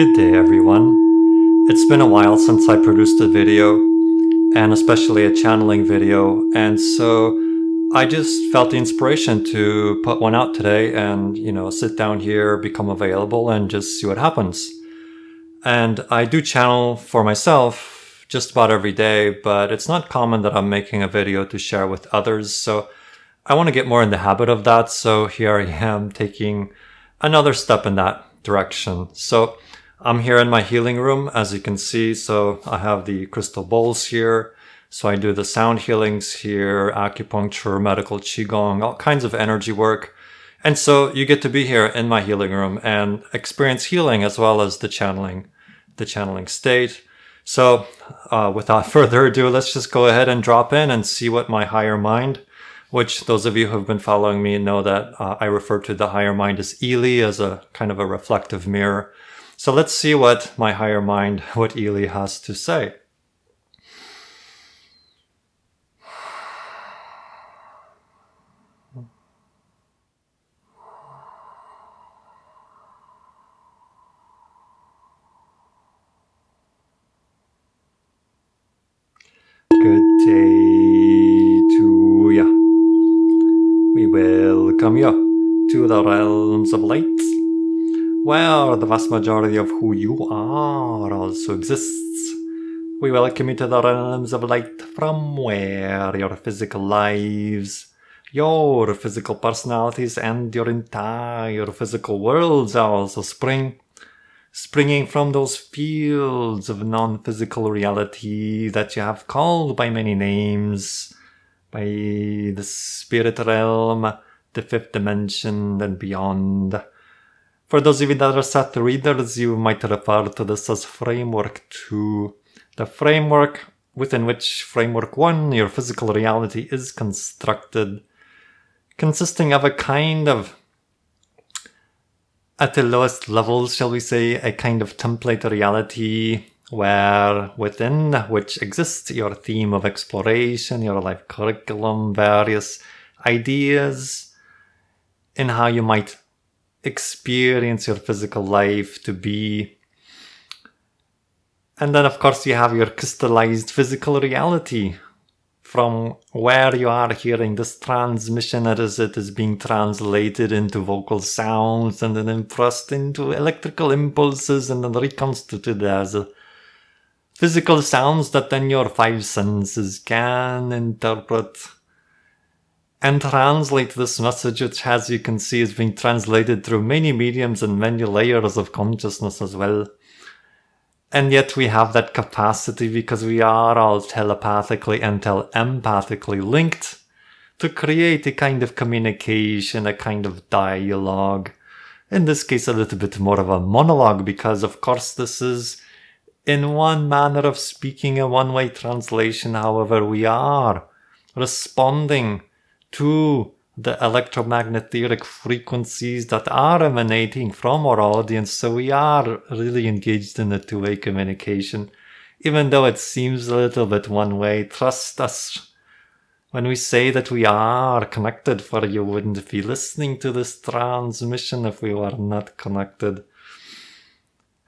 Good day, everyone. It's been a while since I produced a video, and especially a channeling video, and so I just felt the inspiration to put one out today and, sit down here, become available, and just see what happens. And I do channel for myself just about every day, but it's not common that I'm making a video to share with others, so I want to get more in the habit of that, so here I am taking another step in that direction. So I'm here in my healing room, as you can see. So I have the crystal bowls here. So I do the sound healings here, acupuncture, medical qigong, all kinds of energy work. And so you get to be here in my healing room and experience healing as well as the channeling state. So without further ado, let's just go ahead and drop in and see what my higher mind, which those of you who have been following me know that I refer to the higher mind as Illi, as a kind of a reflective mirror. So let's see what my higher mind, what Illi has to say. Good day to ya. We welcome you to the realms of light, where the vast majority of who you are also exists. We welcome you to the realms of light, from where your physical lives, your physical personalities, and your entire physical worlds are also springing from those fields of non-physical reality that you have called by many names, by the spirit realm, the fifth dimension, and beyond. For those of you that are set readers, you might refer to this as Framework 2. The framework within which Framework 1, your physical reality, is constructed, consisting of a kind of, at the lowest levels, shall we say, a kind of template reality within which exists your theme of exploration, your life curriculum, various ideas in how you might experience your physical life to be. And then, of course, you have your crystallized physical reality, from where you are hearing this transmission as it is being translated into vocal sounds and then impressed into electrical impulses and then reconstituted as physical sounds that then your five senses can interpret and translate this message, which, as you can see, is being translated through many mediums and many layers of consciousness as well. And yet we have that capacity because we are all telepathically and telepathically linked to create a kind of communication, a kind of dialogue. In this case, a little bit more of a monologue, because of course this is, in one manner of speaking, a one-way translation. However, we are responding to the electromagnetic frequencies that are emanating from our audience. So we are really engaged in a two-way communication. Even though it seems a little bit one-way, trust us when we say that we are connected, for you wouldn't be listening to this transmission if we were not connected.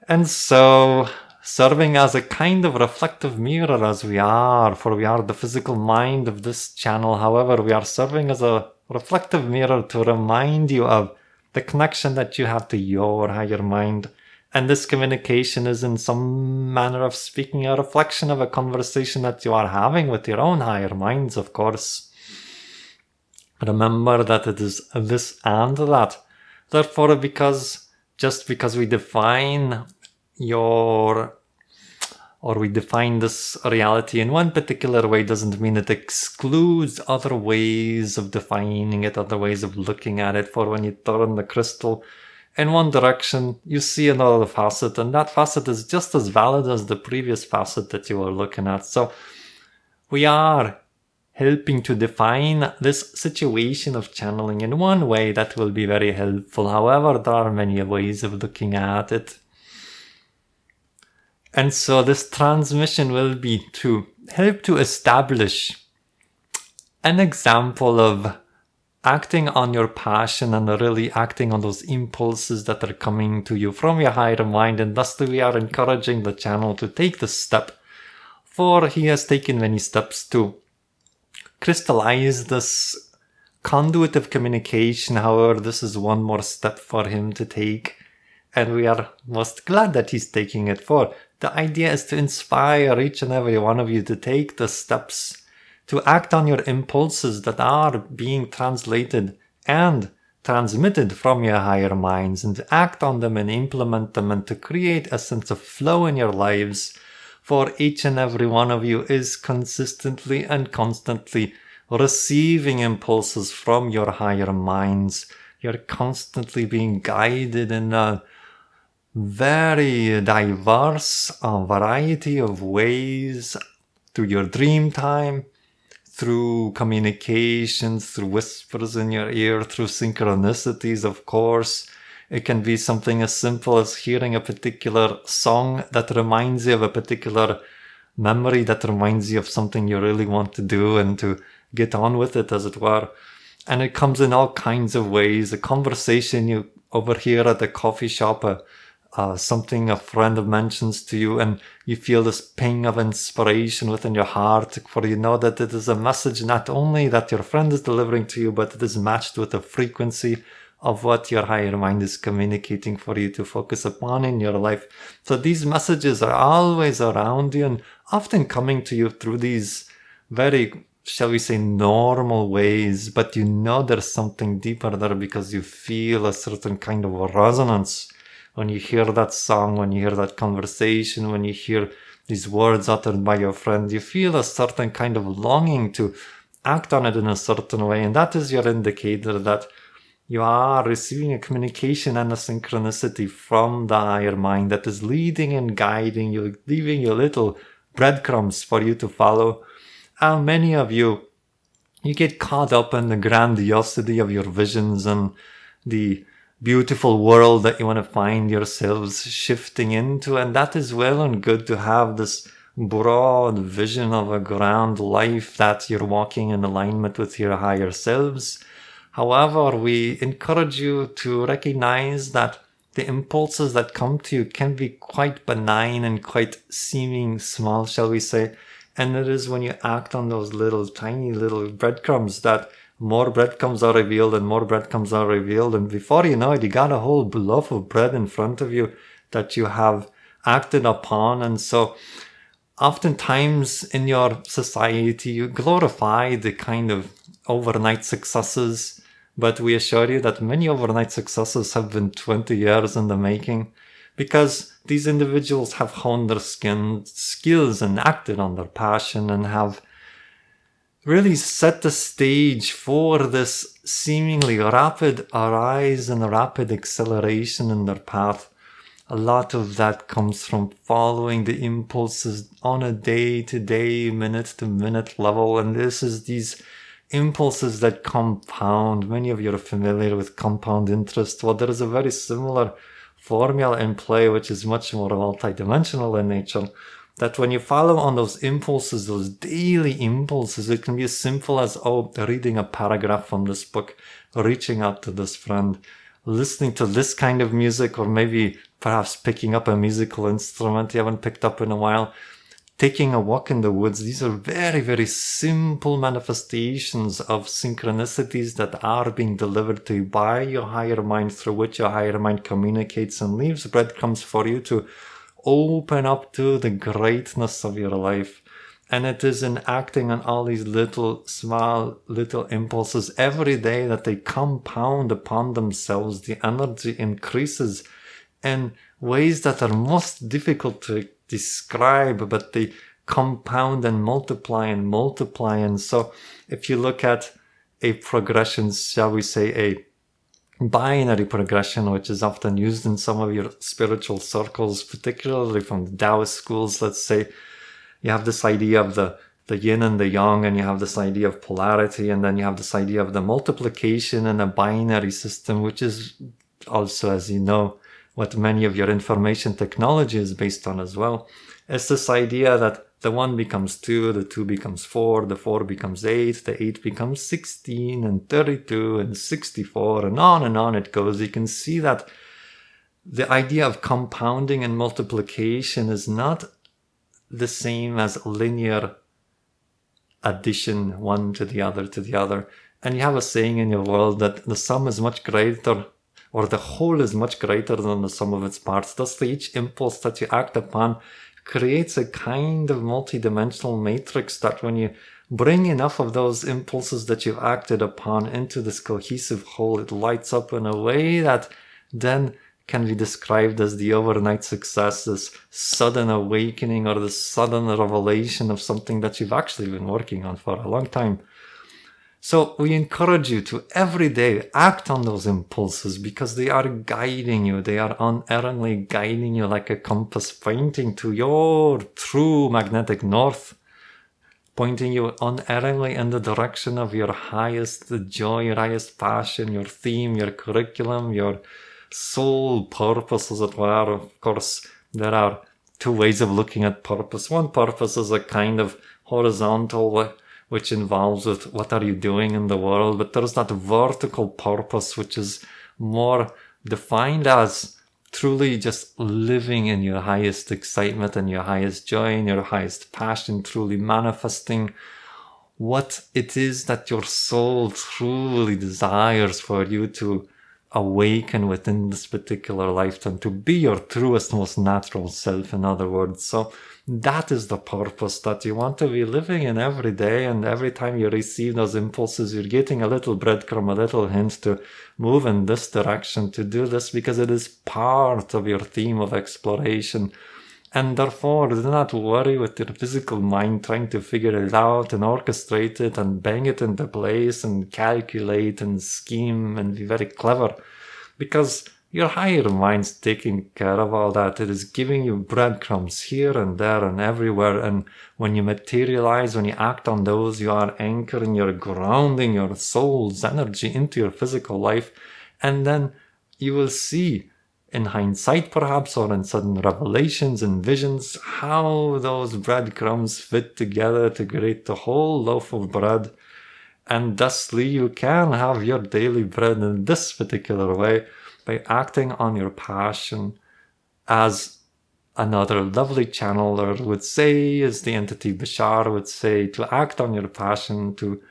And so, serving as a kind of reflective mirror as we are, for we are the physical mind of this channel. However, we are serving as a reflective mirror to remind you of the connection that you have to your higher mind. And this communication is, in some manner of speaking, a reflection of a conversation that you are having with your own higher minds, of course. Remember that it is this and that. Therefore, just because we define we define this reality in one particular way doesn't mean it excludes other ways of defining it, other ways of looking at it. For when you turn the crystal in one direction, you see another facet, and that facet is just as valid as the previous facet that you were looking at. So we are helping to define this situation of channeling in one way that will be very helpful. However, there are many ways of looking at it. And so this transmission will be to help to establish an example of acting on your passion and really acting on those impulses that are coming to you from your higher mind. And thusly we are encouraging the channel to take this step, for he has taken many steps to crystallize this conduit of communication. However, this is one more step for him to take, and we are most glad that he's taking it for. The idea is to inspire each and every one of you to take the steps to act on your impulses that are being translated and transmitted from your higher minds, and to act on them and implement them, and to create a sense of flow in your lives. For each and every one of you is consistently and constantly receiving impulses from your higher minds. You're constantly being guided in a very diverse variety of ways, through your dream time, through communications, through whispers in your ear, through synchronicities, of course. It can be something as simple as hearing a particular song that reminds you of a particular memory, that reminds you of something you really want to do and to get on with it, as it were. And it comes in all kinds of ways. A conversation you overhear at a coffee shop, something a friend mentions to you, and you feel this ping of inspiration within your heart, for you know that it is a message not only that your friend is delivering to you, but it is matched with the frequency of what your higher mind is communicating for you to focus upon in your life. So these messages are always around you and often coming to you through these very, shall we say, normal ways, but you know there's something deeper there, because you feel a certain kind of resonance when you hear that song, when you hear that conversation, when you hear these words uttered by your friend. You feel a certain kind of longing to act on it in a certain way, and that is your indicator that you are receiving a communication and a synchronicity from the higher mind that is leading and guiding you, leaving you little breadcrumbs for you to follow. And many of you get caught up in the grandiosity of your visions and the beautiful world that you want to find yourselves shifting into, and that is well and good to have this broad vision of a grand life, that you're walking in alignment with your higher selves. However, we encourage you to recognize that the impulses that come to you can be quite benign and quite seeming small, shall we say. And it is when you act on those little tiny little breadcrumbs that more breadcrumbs are revealed and more breadcrumbs are revealed. And before you know it, you got a whole loaf of bread in front of you that you have acted upon. And so oftentimes in your society, you glorify the kind of overnight successes, but we assure you that many overnight successes have been 20 years in the making, because these individuals have honed their skills and acted on their passion and have really set the stage for this seemingly rapid rise and rapid acceleration in their path. A lot of that comes from following the impulses on a day-to-day, minute-to-minute level, and this is these impulses that compound. Many of you are familiar with compound interest. Well, there is a very similar formula in play, which is much more multidimensional in nature, that when you follow on those impulses, those daily impulses, it can be as simple as, reading a paragraph from this book, reaching out to this friend, listening to this kind of music, or maybe perhaps picking up a musical instrument you haven't picked up in a while, taking a walk in the woods. These are very, very simple manifestations of synchronicities that are being delivered to you by your higher mind, through which your higher mind communicates and leaves breadcrumbs for you to open up to the greatness of your life. And it is in acting on all these small little impulses every day that they compound upon themselves. The energy increases in ways that are most difficult to describe, but they compound and multiply and multiply. And so if you look at a progression, shall we say a binary progression, which is often used in some of your spiritual circles, particularly from the Taoist schools, let's say, you have this idea of the yin and the yang, and you have this idea of polarity, and then you have this idea of the multiplication in a binary system, which is also, as you know, what many of your information technology is based on as well. It's this idea that the 1 becomes 2, the 2 becomes 4, the 4 becomes 8, the 8 becomes 16 and 32 and 64 and on it goes. You can see that the idea of compounding and multiplication is not the same as linear addition, one to the other to the other. And you have a saying in your world that the sum is much greater, or the whole is much greater than the sum of its parts. Thus, each impulse that you act upon creates a kind of multidimensional matrix that when you bring enough of those impulses that you've acted upon into this cohesive whole, it lights up in a way that then can be described as the overnight success, this sudden awakening or the sudden revelation of something that you've actually been working on for a long time. So we encourage you to every day act on those impulses because they are guiding you. They are unerringly guiding you like a compass, pointing to your true magnetic north, pointing you unerringly in the direction of your highest joy, your highest passion, your theme, your curriculum, your soul purpose, as it were. Of course, there are two ways of looking at purpose. One purpose is a kind of horizontal, which involves with what are you doing in the world, but there's that vertical purpose, which is more defined as truly just living in your highest excitement and your highest joy and your highest passion, truly manifesting what it is that your soul truly desires for you to awaken within this particular lifetime, to be your truest, most natural self, in other words. So that is the purpose that you want to be living in every day, and every time you receive those impulses, you're getting a little breadcrumb, a little hint to move in this direction, to do this, because it is part of your theme of exploration. And therefore, do not worry with your physical mind trying to figure it out and orchestrate it and bang it into place and calculate and scheme and be very clever. Because your higher mind's taking care of all that. It is giving you breadcrumbs here and there and everywhere. And when you materialize, when you act on those, you are anchoring, you're grounding your soul's energy into your physical life. And then you will see, in hindsight perhaps, or in sudden revelations and visions, how those breadcrumbs fit together to create the whole loaf of bread. And thusly you can have your daily bread in this particular way by acting on your passion, as another lovely channeler would say, as the entity Bashar would say, to act on your passion to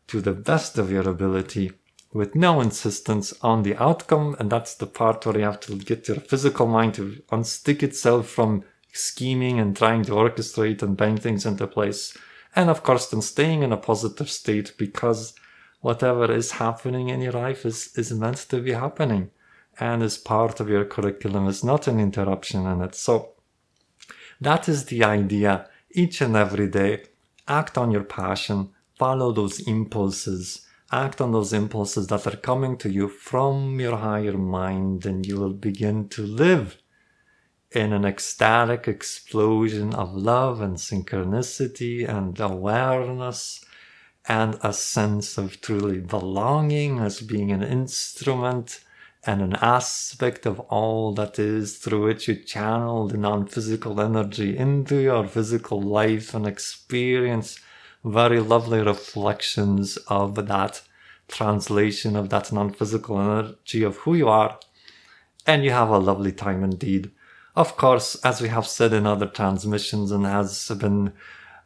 the best of your ability, with no insistence on the outcome. And that's the part where you have to get your physical mind to unstick itself from scheming and trying to orchestrate and bang things into place. And of course, then staying in a positive state, because whatever is happening in your life is meant to be happening and is part of your curriculum, is not an interruption in it. So that is the idea. Each and every day, act on your passion, follow those impulses, act on those impulses that are coming to you from your higher mind, and you will begin to live in an ecstatic explosion of love and synchronicity and awareness and a sense of truly belonging as being an instrument and an aspect of all that is, through which you channel the non-physical energy into your physical life and experience very lovely reflections of that translation of that non-physical energy of who you are, and you have a lovely time indeed. Of course, as we have said in other transmissions and has been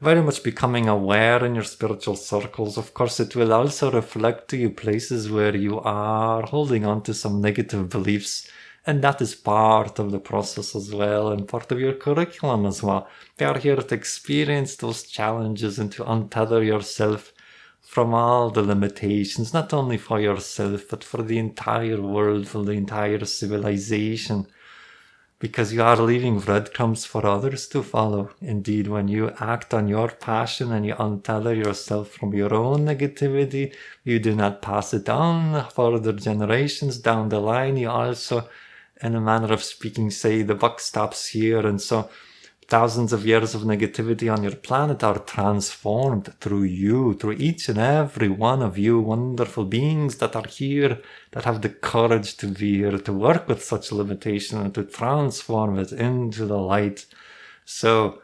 very much becoming aware in your spiritual circles, of course it will also reflect to you places where you are holding on to some negative beliefs, and that is part of the process as well, and part of your curriculum as well. We are here to experience those challenges and to untether yourself from all the limitations, not only for yourself, but for the entire world, for the entire civilization, because you are leaving breadcrumbs for others to follow. Indeed, when you act on your passion and you untether yourself from your own negativity, you do not pass it on further generations down the line. You also, in a manner of speaking, say the buck stops here, and so thousands of years of negativity on your planet are transformed through you, through each and every one of you wonderful beings that are here, that have the courage to be here, to work with such limitation and to transform it into the light. So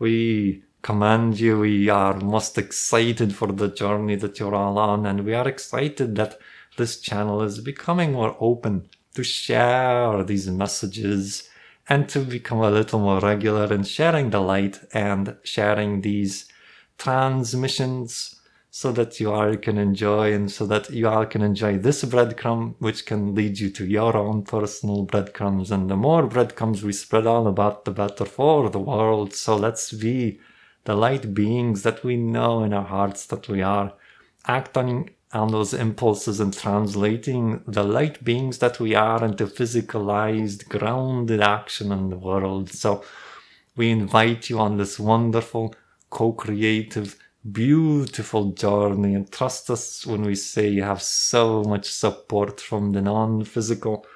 We commend you. We are most excited for the journey that you're all on, and we are excited that this channel is becoming more open to share these messages and to become a little more regular in sharing the light and sharing these transmissions so that you all can enjoy, and so that you all can enjoy this breadcrumb, which can lead you to your own personal breadcrumbs. And the more breadcrumbs we spread all about, the better for the world. So let's be the light beings that we know in our hearts that we are, acting on those impulses and translating the light beings that we are into physicalized, grounded action in the world. So we invite you on this wonderful, co-creative, beautiful journey, and trust us when we say you have so much support from the non-physical.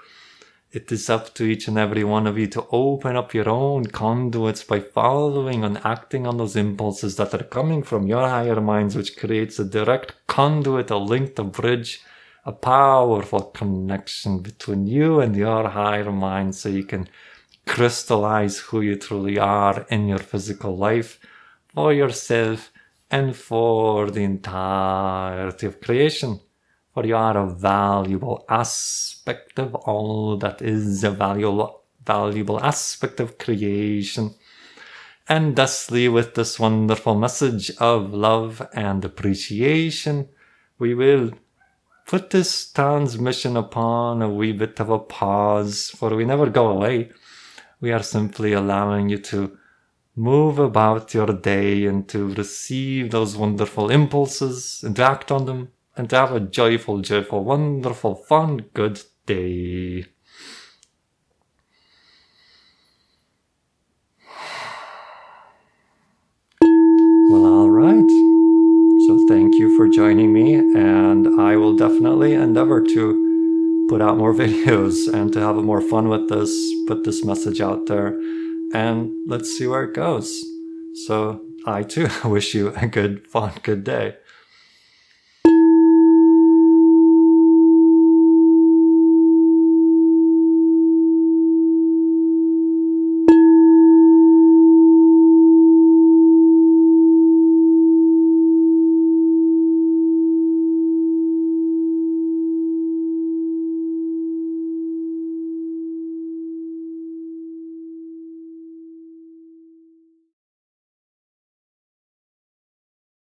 It is up to each and every one of you to open up your own conduits by following and acting on those impulses that are coming from your higher minds, which creates a direct conduit, a link, a bridge, a powerful connection between you and your higher mind, so you can crystallize who you truly are in your physical life, for yourself and for the entirety of creation. For you are a valuable aspect of all that is a valuable aspect of creation. And thusly, with this wonderful message of love and appreciation, we will put this transmission upon a wee bit of a pause, for we never go away. We are simply allowing you to move about your day and to receive those wonderful impulses and to act on them, and to have a joyful, wonderful, fun, good day. Well, all right. So thank you for joining me, and I will definitely endeavor to put out more videos and to have more fun with this, put this message out there, and let's see where it goes. So I too wish you a good, fun, good day.